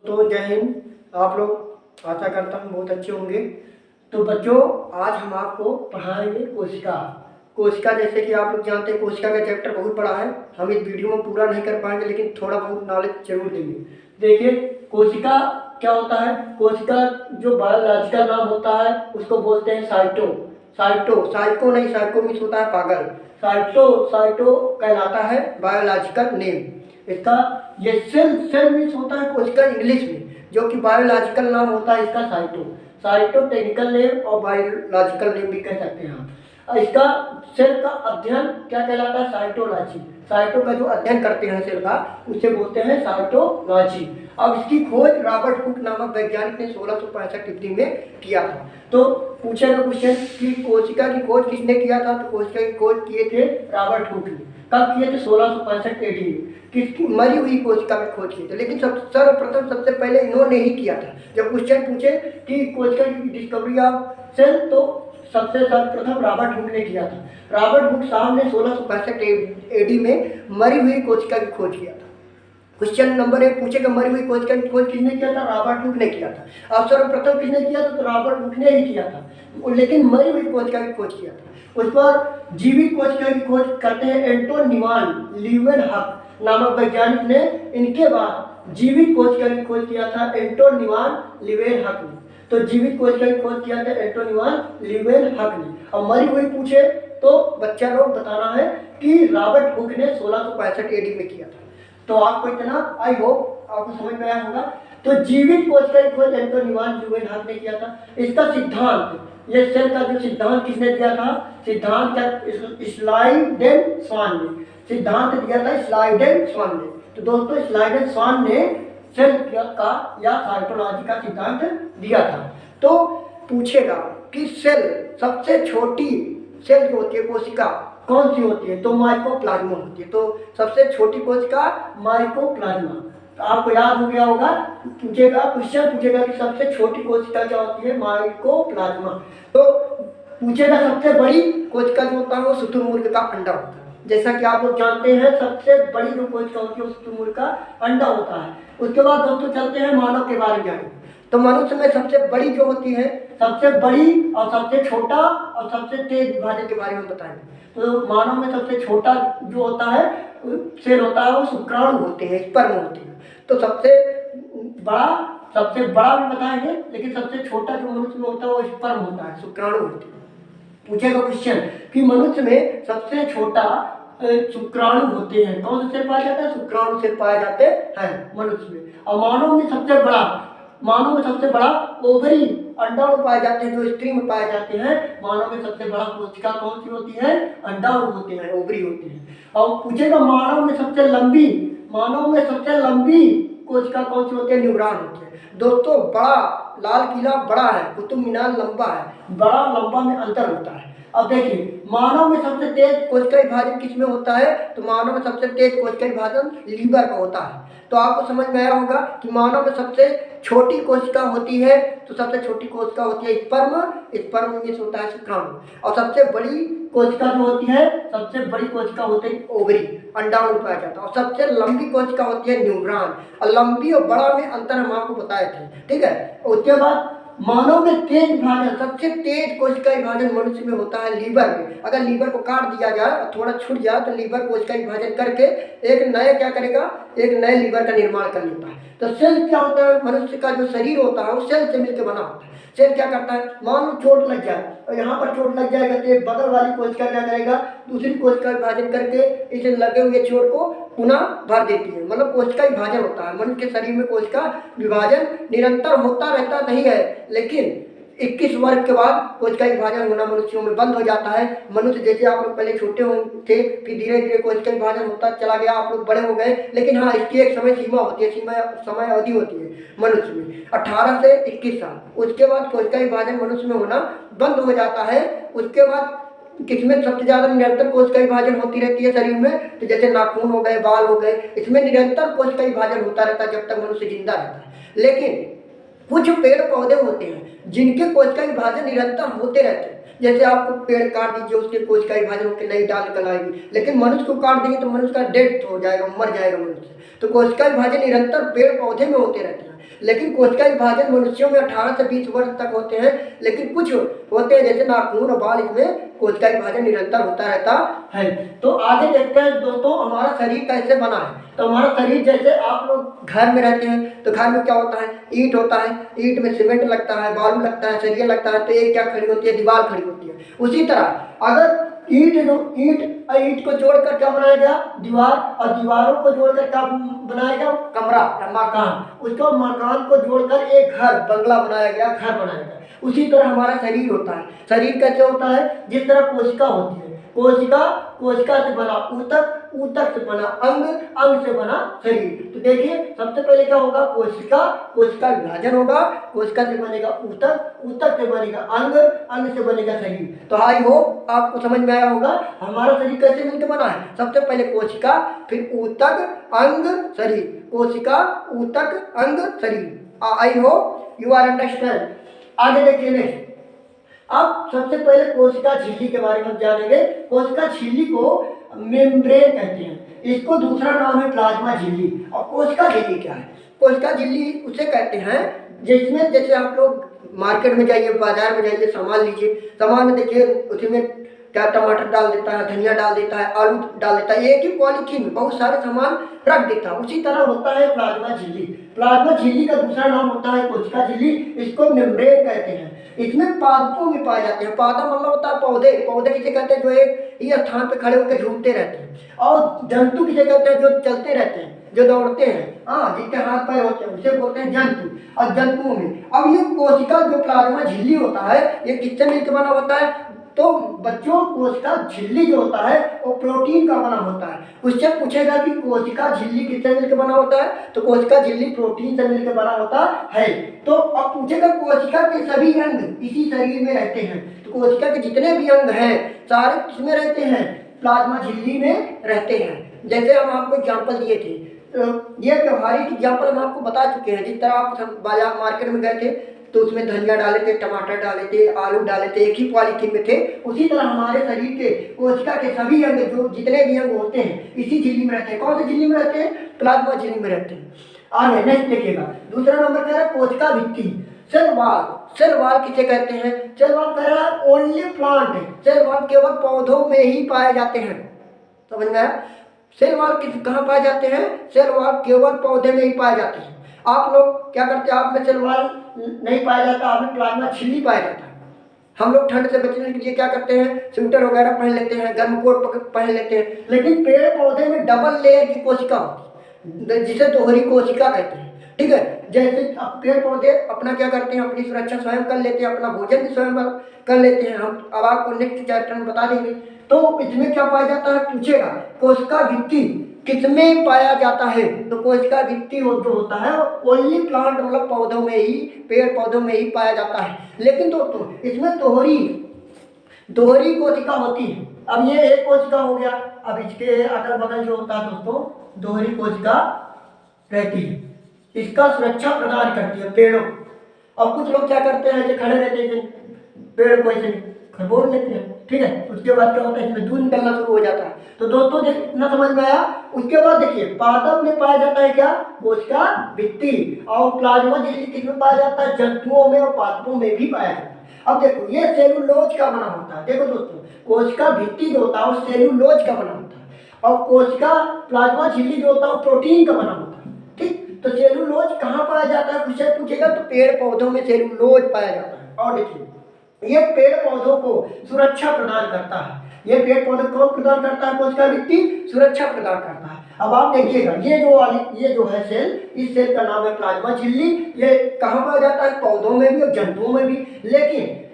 तो जय हिंद। आप लोग आशा करता हूँ बहुत अच्छे होंगे। तो बच्चों, आज हम आपको पढ़ाएंगे कोशिका। कोशिका जैसे कि आप लोग जानते हैं, कोशिका का चैप्टर बहुत बड़ा है। हम इस वीडियो में पूरा नहीं कर पाएंगे, लेकिन थोड़ा बहुत नॉलेज जरूर देंगे। देखिए, कोशिका क्या होता है। कोशिका जो बायोलॉजिकल नाम होता है उसको बोलते हैं साइटो। साइको नहीं, साइको मीन्स होता है पागल। साइटो कहलाता है बायोलॉजिकल नेम इसका। ये सेल मीन्स होता है कोशिका इंग्लिश में, जो कि बायोलॉजिकल नाम होता है इसका साइटो टेक्निकल नेम और बायोलॉजिकल नेम भी कह सकते हैं आप। इसका सेल का अध्ययन क्या कहलाता है, साइटोलॉजी। साइटो का जो अध्ययन करते हैं सेल का, उसे बोलते हैं साइटोलॉजी। अब इसकी खोज रॉबर्ट हुक नामक वैज्ञानिक ने 1665 ईस्वी में किया था। तो पूछेगा क्वेश्चन कि कोशिका की खोज किसने किया था, तो कोशिका की खोज किए थे रॉबर्ट हुक ने। कब किए थे, 1665 AD में। किसकी मरी हुई कोशिका में खोज किए थे, लेकिन सर्वप्रथम सबसे पहले इन्होंने ही किया था। जब क्वेश्चन पूछे कि कोशिका की डिस्कवरी ऑफ सेल, तो सबसे सर्वप्रथम रॉबर्ट हुक ने किया था। रॉबर्ट हुक साहब ने 1665 AD में मरी हुई कोशिका की खोज किया था। क्वेश्चन नंबर 1 पूछेगा, मरी हुई कोशिका की खोज किसने किया था, रॉबर्ट हुक ने किया था। अब सर्वप्रथम किसने किया था, तो रॉबर्ट हुक ने ही किया था, लेकिन मरी हुई कोशिका की खोज किया था। उस पर जीवित कोशिका की खोज करते हैं एंटोन न्यूमान लीवेनहॉक नामक वैज्ञानिक ने। इनके बाद जीवित कोशिका की खोज किया था एंटोन न्यूमान लीवेनहॉक ने। तो जीवित कोशिका की खोज किया था एंटोन न्यूमान लीवेनहॉक ने। और मरी हुई पूछे तो बच्चा लोग बताना है कि रॉबर्ट हुक ने 1665 AD में किया था। तो आपको इतना आई होप आपको समझ में आया होगा। तो जीवित कोशिका की खोज एंटोन न्यूमान लीवेनहॉक ने किया था। इसका सिद्धांत, ये सेल का जो सिद्धांत किसने दिया था, सिद्धांत स्लाइडेन-स्वान ने सिद्धांत दिया था, स्लाइडेन-स्वान ने। तो दोस्तों, स्लाइडेन-स्वान ने सेल का या साइटोलॉजी का सिद्धांत दिया था। तो पूछेगा कि सेल सबसे छोटी सेल जो होती है कोशिका कौन सी होती है, तो माइकोप्लाज्मा होती है। तो सबसे छोटी कोशिका माइकोप्लाज्मा। तो आपको याद हो गया होगा, पूछेगा क्वेश्चन पूछेगा कि सबसे छोटी कोशिका क्या होती है, माइकोप्लाज्मा। तो पूछेगा सबसे बड़ी कोशिका जो होता है वो शुतुरमुर्ग का अंडा होता है। जैसा कि आप लोग जानते हैं, सबसे बड़ी जो कोशिका होती है वो शुतुरमुर्ग का अंडा होता है। उसके बाद दोस्तों चलते हैं मानव के बारे में जाने। तो मनुष्य में सबसे बड़ी जो होती है, सबसे बड़ी और सबसे छोटा और सबसे तेज विभाजन के बारे में बताएंगे। तो मानव में सबसे छोटा जो होता है सेल होता है वो शुक्राणु होते हैं, स्पर्म होते हैं। तो सबसे बड़ा भी बताएंगे, लेकिन सबसे छोटा जो मनुष्य में होता है वो स्पर्म होता है, शुक्राणु होते हैं। पूछेगा क्वेश्चन कि मनुष्य में सबसे छोटा शुक्राणु होते हैं, कौन से सेल पाया जाता है, शुक्राणु सेल पाए जाते हैं मनुष्य में। और मानव में सबसे बड़ा ओवरी अंडाणु पाए जाते हैं, जो स्त्री में पाए जाते हैं। मानव में सबसे बड़ा कोशिका कौन सी होती है, अंडाणु होते हैं, ओवरी होते हैं। और पूछेगा मानव में सबसे लंबी कोशिका कौन सी होती है, न्यूरॉन होती है। दोस्तों, बड़ा लाल किला बड़ा है, कुतुब मीनार लंबा है, बड़ा लंबा में अंतर होता है। अब देखिए, मानव में सबसे तेज कोशिका विभाजन किसमें होता है, तो मानव में सबसे तेज कोशिका विभाजन लीवर का होता है। तो आपको समझ में आया होगा कि मानव में सबसे छोटी कोशिका होती है, तो सबसे छोटी कोशिका होती है स्पर्म में होता है शुक्राणु। और सबसे बड़ी कोशिका जो होती है, सबसे बड़ी कोशिका होती है ओवरी, अंडाणु पाया जाता है। और सबसे लंबी कोशिका होती है न्यूरॉन। और लंबी और बड़ा में अंतर हम आपको बताए थे, ठीक है। उसके बाद मानव में तेज विभाजन, सबसे तेज कोशिका विभाजन मनुष्य में होता है लीवर में। अगर लीवर को काट दिया जाए और थोड़ा छूट जाए तो लीवर कोशिका विभाजन करके एक नए लीवर का निर्माण कर लेता है। तो सेल क्या होता है, मनुष्य का जो शरीर होता है वो सेल से मिलकर बना होता है। सेल क्या करता है, मान लो चोट लग जाए और यहाँ पर चोट लग जाएगा तो एक बगल वाली कोशिका क्या करेगा, दूसरी कोशिका विभाजन करके इसे लगे हुए चोट को पुनः भर देती है। मतलब कोशिका विभाजन होता है। मनुष्य के शरीर में कोशिका विभाजन निरंतर होता रहता नहीं है, लेकिन 21 वर्ष के बाद कोशिका विभाजन होना मनुष्यों में बंद हो जाता है। मनुष्य जैसे आप लोग पहले छोटे थे, फिर धीरे धीरे कोशिका विभाजन होता चला गया, आप लोग बड़े हो गए। लेकिन हाँ, इसकी एक समय सीमा होती है, समय अवधि होती है मनुष्य में 18 से 21 साल। उसके बाद कोशिका विभाजन मनुष्य में होना बंद हो जाता है। उसके बाद किसमें सबसे ज्यादा निरंतर कोशिका विभाजन होती रहती है शरीर में, तो जैसे नाखून हो गए, बाल हो गए, इसमें निरंतर कोशिका विभाजन होता रहता है जब तक मनुष्य जिंदा रहता है। लेकिन कुछ पेड़ पौधे होते हैं जिनके कोशिका विभाजन निरंतर होते रहते हैं। जैसे आपको पेड़ काट दीजिए, उसके कोशिका विभाजन होकर नई डाल निकल आएगी, लेकिन मनुष्य को काट देंगे तो मनुष्य का डेथ हो जाएगा, मर जाएगा मनुष्य। तो कोशिका विभाजन निरंतर पेड़ पौधे में होते रहते हैं, लेकिन कोशिका विभाजन मनुष्यों में 18 से 20 वर्ष तक होते हैं, लेकिन कुछ होते हैं जैसे नाखून और बाल, इसमें कोशिका विभाजन निरंतर होता रहता है। तो आगे देखते हैं दोस्तों हमारा शरीर कैसे बना है। तो हमारा शरीर, जैसे आप लोग घर में रहते हैं तो घर में क्या होता है, ईंट होता है, ईंट में सीमेंट लगता है, बालू लगता है, सरिया लगता है, तो एक क्या खड़ी होती है, दीवार खड़ी होती है। उसी तरह अगर ईंट को जोड़कर क्या बनाया गया, दीवार, और दीवारों को जोड़कर क्या बनाया गया, कमरा या मकान, उसको मकान को जोड़कर एक घर, बंगला बनाया गया, घर बनाया गया। उसी तरह हमारा शरीर होता है। शरीर कैसे होता है, जिस तरह कोशिका होती है, कोशिका से बना ऊतक, ऊतक से बना अंग, अंग से बना शरीर। तो देखिए सबसे पहले क्या होगा, कोशिका विभाजन होगा, कोशिका से बनेगा ऊतक, ऊतक से बनेगा अंग, अंग से बनेगा शरीर। तो आई होप आपको समझ में आया होगा हमारा शरीर कैसे मिलकर बना है। सबसे पहले कोशिका, फिर ऊतक, अंग, शरीर, कोशिका, ऊतक, अंग, शरीर। I hope you are understand. आगे देखिए नेक्स्ट। अब सबसे पहले कोशिका झिल्ली के बारे में जानेंगे। कोशिका झिल्ली को मेम्ब्रेन कहते हैं, इसको दूसरा नाम है प्लाज्मा झिल्ली। और कोशिका झिल्ली क्या है, कोशिका झिल्ली उसे कहते हैं जिसमें, जैसे आप लोग मार्केट में जाइए, बाजार में जाइए, सामान लीजिए, सामान में देखिए उसमें क्या टमाटर डाल देता है, धनिया डाल देता है, आलू डाल देता है, एक ही पॉलीथीन में बहुत सारे सामान रख देता है। उसी तरह होता है प्लाज्मा झिल्ली। प्लाज्मा झिल्ली का दूसरा नाम होता है कोशिका झिल्ली, इसको मेम्ब्रेन कहते हैं। इसमें पादपों में पाए जाते हैं। पादा मतलब होता है पौधे, पौधे किसे कहते हैं, जो एक ही स्थान पर खड़े होकर झूमते रहते हैं। और जंतु किसे कहते हैं, जो चलते रहते हैं, जो दौड़ते हैं, हाँ, जिनके हाथ पैर होते हैं, उसे बोलते हैं जंतु। और जंतुओं में अब ये कोशिका जो प्लाज्मा झिल्ली होता है, ये किससे मिलकर बना होता है, तो बच्चों कोशिका झिल्ली जो होता है वो प्रोटीन का बना होता है। उससे पूछेगा कि कोशिका झिल्ली किससे मिलकर बना होता है, तो कोशिका झिल्ली प्रोटीन से मिलकर बना होता है। तो अब पूछेगा कोशिका के सभी अंग इसी शरीर में रहते हैं, तो कोशिका के जितने भी अंग हैं सारे किसमें रहते हैं, प्लाज्मा झिल्ली में रहते हैं। जैसे हम आपको एग्जाम्पल दिए थे, ये व्यवहारिक एग्जाम्पल हम आपको बता चुके हैं। जिस तरह आप बाजार मार्केट में गए थे तो उसमें धनिया डाले थे, टमाटर डाले थे, आलू डाले थे, एक ही पॉलीथीन में थे। उसी तरह हमारे शरीर के कोशिका के सभी अंग, जो जितने भी अंग होते हैं, इसी झिल्ली में रहते हैं। कौन सी झिल्ली में रहते हैं, प्लाज्मा झिल्ली में रहते हैं। आगे नेक्स्ट देखिएगा, दूसरा नंबर कह रहा है कोशिका भित्ति, सेल वॉल। सेल वॉल किसे कहते हैं, सेल वॉल कह रहा है ओनली प्लांट, सेल वॉल केवल पौधों में ही पाए जाते हैं। समझ में आया, सेल वॉल कहाँ पाए जाते हैं, सेल वॉल केवल पौधे में ही पाए जाते हैं। आप लोग क्या करते हैं, आप में सेल वॉल नहीं पाया जाता, आप में प्लाज्मा झिल्ली पाया जाता है। हम लोग ठंड से बचने के लिए क्या करते हैं, स्वेटर वगैरह पहन लेते हैं, गर्म कोट पहन लेते हैं, लेकिन पेड़ पौधे में डबल लेयर की कोशिका होती है, जिसे दोहरी कोशिका कहते हैं। ठीक है, जैसे पेड़ पौधे अपना क्या करते हैं, अपनी सुरक्षा स्वयं कर लेते हैं, अपना भोजन भी स्वयं कर लेते हैं। हम अब आपको नेक्स्ट चैप्टर में बता देंगे। तो इसमें क्या पाया जाता है, पूछेगा कोशिका भित्ति किसमें पाया जाता है, तो कोशिका भित्ति जो होता है ओनली प्लांट मतलब पौधों में ही, पेड़ पौधों में ही पाया जाता है। लेकिन दोस्तों इसमें दोहरी कोशिका होती है। अब ये एक कोशिका हो गया, अब इसके अगल बगल जो होता है दोस्तों दोहरी कोशिका रहती है, इसका सुरक्षा प्रदान करती है पेड़ों। अब कुछ लोग क्या करते हैं, जो खड़े रहते हैं पेड़ को ऐसे खरबोड़ लेते हैं। ठीक है, उसके बाद क्या होता है, इसमें दूध निकलना शुरू हो जाता है। तो दोस्तों इतना समझ में आया। उसके बाद देखिए पादप में पाया जाता है क्या, कोशिका भित्ति। और प्लाज्मा झिल्ली किसमें पाया जाता है, जंतुओं में और पादपों में भी पाया जाता है। अब देखो ये सेलुलोज का बना होता है। देखो दोस्तों कोशिका भित्ति जो होता है वो सेलुलोज का बना होता है, और कोशिका प्लाज्मा झिल्ली जो होता है वो प्रोटीन का बना होता है। ठीक, तो सेलुलोज कहाँ पाया जाता है, कुछ पूछेगा तो पेड़ पौधों में सेलुलोज पाया जाता है। और देखिए ये पेड़ पौधों को सुरक्षा प्रदान करता है। ये पेड़ पौधे को प्रदान करता है, कोशिका भित्ति सुरक्षा प्रदान करता है। अब आप देखिएगा ये जो है सेल, इस सेल का नाम है प्लाज्मा झिल्ली। ये कहाँ पाया जाता है, पौधों में भी और जंतुओं में भी।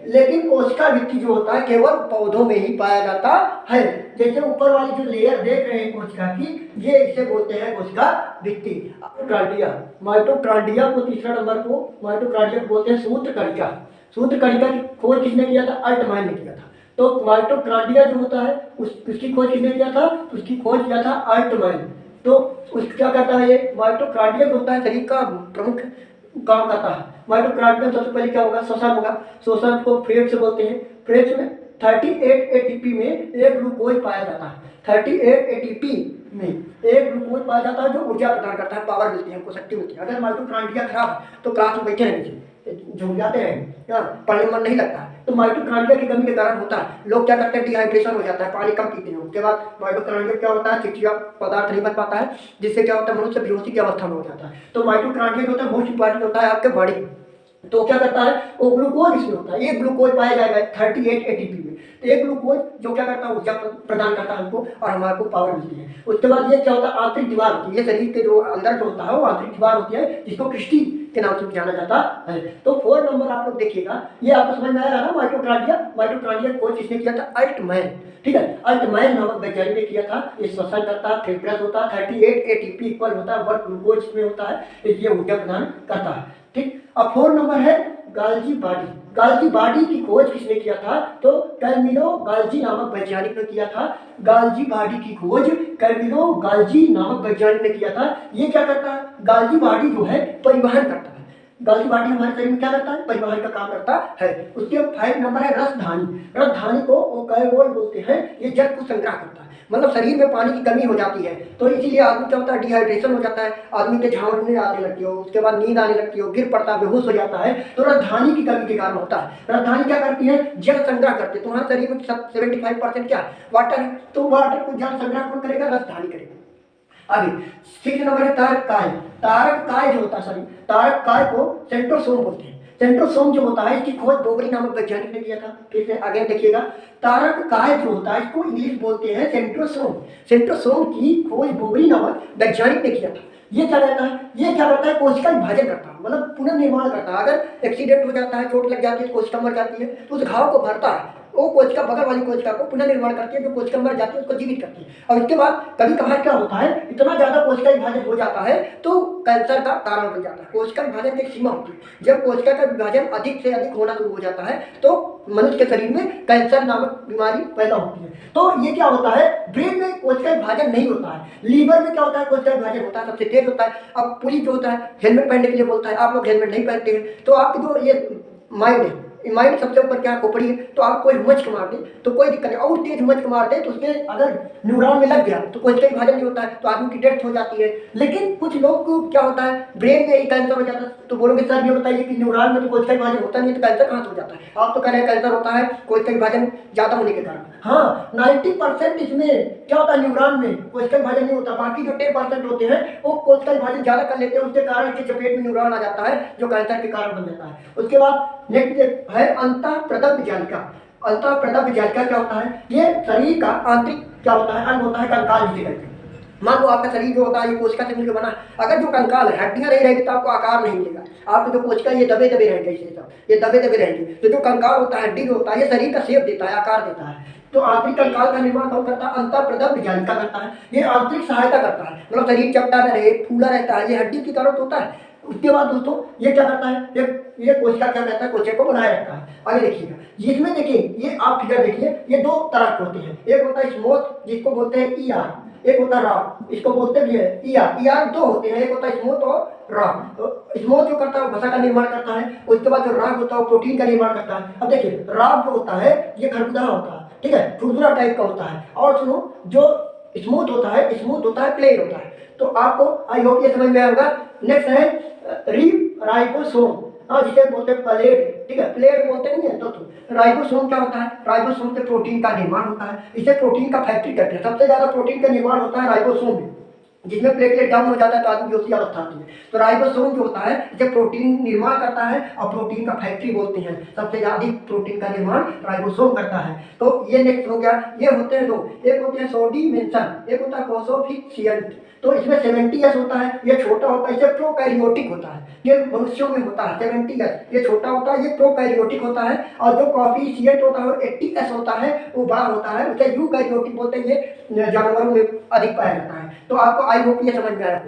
लेकिन कोशिका भित्ति जो होता है केवल पौधों में ही पाया जाता है। जैसे ऊपर वाली जो लेयर देख रहे हैं कोशिका की, ये इसे बोलते हैं कोशिका भित्ति। माइटोकॉन्ड्रिया को तीसरा नंबर को माइटोकॉन्ड्रिया को बोलते हैं सूत्रकणिका। सूत्रकणिका की खोज किसने किया था, अल्टमैन ने किया था। तो माइटोकॉन्ड्रिया जो होता है उसकी खोज किसने किया था, उसकी खोज किया था अल्टमैन। तो उसका क्या करता है, ये माइटोकॉन्ड्रिया जो होता है शरीर का प्रमुख काम करता है। माइटोकॉन्ड्रिया सबसे पहले क्या होगा, श्वसन होगा। श्वसन को फ्रेक्स बोलते हैं। फ्रेक्स में 38 ATP में एक ग्लूकोज पाया जाता है। 38 ATP में एक ग्लूकोज पाया जाता है जो ऊर्जा प्रदान करता है, पावर मिलती है, हमको शक्ति मिलती है। अगर माइटोकॉन्ड्रिया खराब है तो क्लास में बैठे रहेंगे, झूम जाते रहेंगे, पढ़ने में मन नहीं लगता है। तो माइटोकॉन्ड्रिया की कमी के कारण होता है, लोग क्या करते हैं, डिहाइड्रेशन हो जाता है, पानी कम पीते हैं। उसके बाद माइटोकॉन्ड्रिया क्या होता है, चिड़चिड़ा पदार्थ नहीं बन पाता है, जिससे क्या होता है, मनुष्य बेहोशी की अवस्था में हो जाता है। तो माइटोकॉन्ड्रिया जो होता है मोस्ट इंपॉर्टेंट होता है आपके बॉडी में। तो क्या करता है, वो ग्लूकोज इसमें होता है, एक ग्लूकोज पाया जाएगा 38 एटीपी में। तो एक ग्लूकोज जो क्या करता है, ऊर्जा प्रदान करता है हमको और हमारे को पावर मिलती है। उसके बाद ये क्या होता है, आंतरिक दीवार होती है, ये शरीर के जो अंदर जो होता है वो आंतरिक दीवार होती है, जिसको क्रिस्टी के नाम से जाना जाता है। तो 4 नंबर आप लोग देखिएगा, ये आपको समझ में आया ना, माइटोकॉन्ड्रिया खोज किसने किया था, अल्टमैन। ठीक है, अल्टमैन नामक वैज्ञानिक ने किया था। ये श्वसन करता है, फेफड़स होता है, 38 एटीपी इक्वल होता है 1 ग्लूकोज में होता है, इसलिए ऊर्जा प्रदान करता है। ठीक, अब 4 नंबर है गाल्जी बॉडी। गाल्जी बॉडी की खोज किसने किया था, तो कैमिलो गाल्जी नामक वैज्ञानिक ने किया था। गाल्जी बॉडी की खोज कैमिलो गाल्जी नामक वैज्ञानिक ने किया था। ये क्या करता है, गाल्जी बॉडी जो है परिवहन करता है। गाल्जी बॉडी हमारे शरीर में क्या करता है, परिवहन का काम करता है। उसके 5 नंबर है रसधानी। रसधानी को ओकैरोल बोलते हैं, ये जल को संग्रह करता है। मतलब शरीर में पानी की कमी हो जाती है तो इसीलिए आदमी क्या होता है, डिहाइड्रेशन हो जाता है, आदमी के झांकने आने लगती हो, उसके बाद नींद आने लगती हो, गिर पड़ता है, बेहोश हो जाता है। तो राजधानी की कमी के कारण होता है। राजधानी क्या करती है, जल संग्रह करती है। तुम्हारे शरीर में 75% क्या वाटर है, तो वाटर को जल संग्रह कौन करेगा, राजधानी करेगा। आगे 6 नंबर है तारक काय। तारक काय जो होता है, सॉरी, तारक काय को सेंट्रोसोम बोलते हैं। सेंट्रोसोम जो होता है इसकी खोज बोबरी नामक वैज्ञानिक ने किया था। फिर से आगे देखिएगा, तारक काय जो होता है इसको इंग्लिश बोलते हैं सेंट्रोसोम। सेंट्रोसोम की खोज बोबरी नामक वैज्ञानिक ने किया था। ये क्या करता है, ये क्या करता है, कोशिका विभाजन करता है, मतलब पुनर्निर्माण करता है। अगर एक्सीडेंट हो जाता है, चोट लग जाती है, कोशिका मर जाती है, तो उस घाव को भरता है। वो कोशिका बगल वाली कोशिका को पुनर्निर्माण करती है, जो कोशिका मर जाती है उसको जीवित करती है। और इसके बाद कभी कभार क्या होता है, इतना ज्यादा कोशिका विभाजन हो जाता है तो कैंसर का कारण बन जाता है। कोशिका विभाजन की एक सीमा होती है, जब कोशिका का विभाजन अधिक से अधिक होना शुरू हो जाता है तो मनुष्य के शरीर में कैंसर नामक बीमारी पैदा होती है। तो ये क्या होता है, ब्रेन में कोशिका विभाजन नहीं होता है, लीवर में क्या होता है, कोशिका विभाजन होता है, सबसे तेज होता है। अब पुलिस जो होता है हेलमेट पहनने के लिए बोलता है, आप लोग हेलमेट नहीं पहनते हैं, तो आपकी जो ये माइंड है, माइंड सबसे ऊपर क्या खोपड़ी है, तो आप कोई मचक मार दे तो कोई दिक्कत नहीं, और तेज मचक मार दे तो उसमें अगर न्यूरॉन में लग गया तो कोशिका विभाजन नहीं होता है, तो आदमी की डेथ हो जाती है। लेकिन कुछ लोग को क्या होता है, ब्रेन में ही कैंसर हो जाता है। तो बोलोगे सर ये बताइए कि न्यूरॉन में तो कोशिका विभाजन होता नहीं है, तो कैंसर कहाँ से हो जाता है। आप तो कह रहे हैं कैंसर होता है कोशिका विभाजन ज्यादा होने के कारण। हाँ, 90% इसमें क्या होता है, न्यूरॉन में कोशिका विभाजन नहीं होता, बाकी जो 10% होते हैं वो कोशिका विभाजन ज्यादा कर लेते हैं, उसके कारण इसके चपेट में न्यूरॉन आ जाता है जो कैंसर के कारण बन जाता है। उसके बाद नेक्स्ट है अंतःप्रदब्ध जालिका। अंतःप्रदब्ध जालिका क्या होता है, ये शरीर का आंतरिक क्या होता है, अंग होता है, कंकाल जिसे कहते हैं। मान लो आपका शरीर जो होता है ये कोशिका से मिलकर बना है, अगर जो कंकाल है, हड्डियां नहीं रहेगी तो आपको आकार नहीं मिलेगा। आपको जो कोशिका ये दबे दबे रहेंगे, इसे सब ये दबे दबे रहेंगे। तो जो कंकाल होता है, हड्डी जो होता है, ये शरीर का शेप देता है, आकार देता है। तो आंतरिक कंकाल का निर्माण कौन करता है, अंतःप्रदब्ध जालिका करता है। ये आंतरिक सहायता करता है, मतलब शरीर चपटा रहे, फूला रहता है, ये हड्डी की तरह होता है। उसके बाद दोस्तों ये क्या करता है, ये कोशिका क्या कहता है, कोशिका को बनाए रखता है। आगे देखिएगा, जिसमें देखिए ये आप फिगर देखिए, ये 2 तरह के होते हैं। एक होता है स्मूथ जिसको बोलते हैं ईआर, एक होता है रॉ, इसको बोलते हैं ईआर। ईआर 2 होते हैं, एक होता है स्मूथ और रॉ। तो स्मूथ जो करता है वो वसा का निर्माण करता है, उसके बाद जो रॉ होता है वो प्रोटीन का निर्माण करता है। अब देखिए रॉ जो होता है ये खरबूजा होता है, ठीक है, खुरदुरा टाइप का होता है। और सुनो, जो स्मूथ होता है प्लेन होता है। तो आपको आई होप ये समझ में आएगा। नेक्स्ट है राइबोसोम, हाँ जिसे बोलते हैं प्लेट, ठीक है, प्लेट बोलते नहीं है। तो राइबोसोम क्या होता है, राइबोसोम से प्रोटीन का निर्माण होता है, इसे प्रोटीन का फैक्ट्री कहते हैं। सबसे ज्यादा प्रोटीन का निर्माण होता है राइबोसोम में, जिसमें प्लेटलेट डाउन हो जाता है तो आदमी बेहोशी अवस्था आती है। तो राइबोसोम जो होता है इसे प्रोटीन निर्माण करता है और प्रोटीन का फैक्ट्री बोलते हैं। सबसे ज्यादा प्रोटीन का निर्माण राइबोसोम करता है। तो ये नेक्स्ट हो गया। ये होते हैं 2, एक होते हैं सोडिमेंशन, एक होता है फोस्फोफिशिएंट। तो इसमें 70S होता है, ये छोटा होता है, इसे प्रोकैरियोटिक होता है, ये मनुष्यों में होता है 70S, ये छोटा होता है, ये प्रोकैरियोटिक होता है। और जो कॉफिशिएंट होता है 80S होता है, वो बड़ा होता है, उसे यूकैरियोटिक बोलते हैं, ये जानवरों में अधिक पाया जाता है। तो आपको आई होप ये समझ में आया।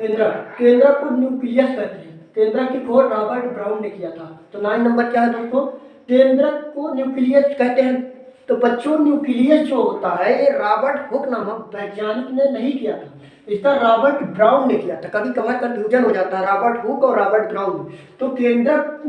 केंद्रक को न्यूक्लियस कहते हैं। केंद्रक की खोज रॉबर्ट ब्राउन ने किया था। तो 9 नंबर क्या है दोस्तों, केंद्रक को न्यूक्लियस कहते हैं। तो बच्चों न्यूक्लियस जो होता है ये रॉबर्ट हुक नामक वैज्ञानिक ने नहीं किया था, इसका रॉबर्ट ब्राउन ने किया था। कभी कभार कंफ्यूजन हो जाता है रॉबर्ट हुक और रॉबर्ट ब्राउन। तो केंद्रक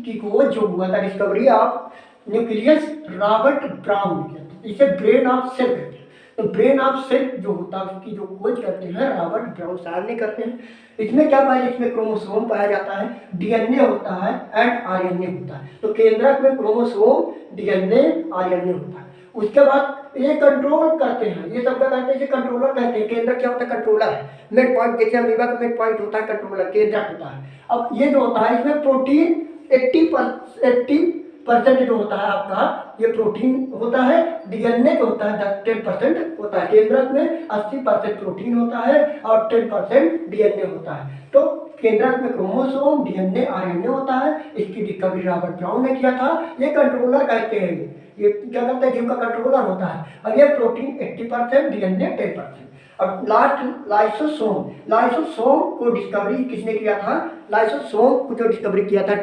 की खोज जो हुआ था, discovery of nucleus, Robert brown ने किया था। इसे ब्रेन ऑफ सेल कहते हैं। तो ब्रेन ऑफ सेल जो होता है उसकी जो खोज करते हैं रॉबर्ट ब्राउन साहब ने करते हैं। इसमें क्या पाया, इसमें क्रोमोसोम पाया जाता है, डीएनए होता है एंड आरएनए होता है। तो केंद्रक में क्रोमोसोम, डीएनए, आरएनए होता है। उसके बाद ये कंट्रोल करते हैं, ये सब क्या कहते हैं, इसे कंट्रोलर कहते हैं। केंद्रक क्या होता है, कंट्रोलर है, मिड पॉइंट, जैसे अमीबा का मिड पॉइंट होता है कंट्रोलर, केंद्रक होता है। अब ये जो होता है इसमें प्रोटीन 80% जो होता है आपका ये प्रोटीन होता है। डीएनए जो होता है 10% होता है। केंद्रक में 80% प्रोटीन होता है और 10% डीएनए होता है। तो केंद्रक में क्रोमोसोम, डीएनए, आरएनए होता है। इसकी डिस्कवरी रॉबर्ट ब्राउन ने किया था। ये कंट्रोलर कहते हैं, ये क्या करते हैं, जीव का कंट्रोलर होता है। और ये प्रोटीन 80%, डीएनए 10%। अब लास्ट लाइसोसोम, लाइसोसोम को डिस्कवरी किसने किया था, लाइसोसोम को जो डिस्कवरी किया था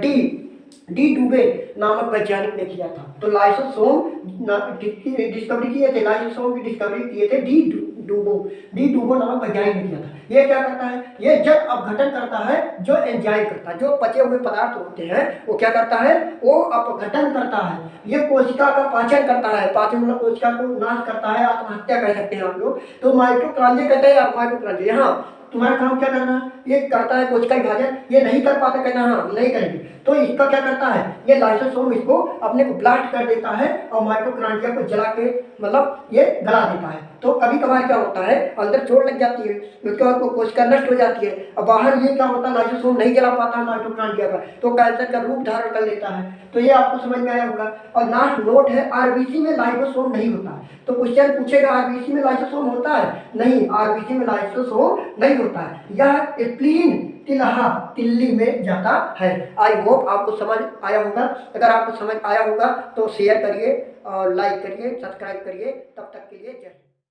डी डुबे नामक वैज्ञानिक ने किया था। तो लाइसोसोम डिस्कवरी किए थे, लाइसोसोम की डिस्कवरी किए थे डी डुबो नामक वैज्ञानिक ने किया था। ये क्या करता है, ये जब अपघटन करता है, जो एंजाइम करता है, जो पचे हुए पदार्थ होते हैं वो क्या करता है, वो अपघटन करता है। ये कोशिका का पाचन करता है, पाचन मतलब कोशिका को नाश करता है, आत्महत्या कह सकते हैं आप लोग। तो माइटोकॉन्ड्रिया कहते हैं आप, माइटोकॉन्ड्रिया, हाँ तुम्हारा काम क्या करना है, ये करता है कोशिका विभाजन, ये नहीं कर पाता, कहना हाँ हम नहीं करेंगे। तो इसका क्या करता है, ये लाइसोसोम इसको अपने को ब्लास्ट कर देता है और माइटोकॉन्ड्रिया को जला के मतलब ये गला देता है। तो कभी कभार क्या होता है, अंदर चोट लग जाती है, उसके बाद कोशिका नष्ट हो जाती है और बाहर ये क्या होता है, लाइसोसोम नहीं जला पाता है माइटोकॉन्ड्रिया का, तो कैंसर का रूप धारण कर लेता है। तो ये आपको समझ में आया होगा। और लास्ट नोट है, आरबीसी में लाइसोसोम नहीं होता है। तो क्वेश्चन पूछेगा आरबीसी में लाइसोसोम होता है, नहीं, आरबीसी में लाइसोसोम नहीं होता है। यह स्प्लीन तिलहा तिल्ली में जाता है। आई होप आपको समझ आया होगा। अगर आपको समझ आया होगा तो शेयर करिए और लाइक करिए, सब्सक्राइब करिए। तब तक के लिए जय।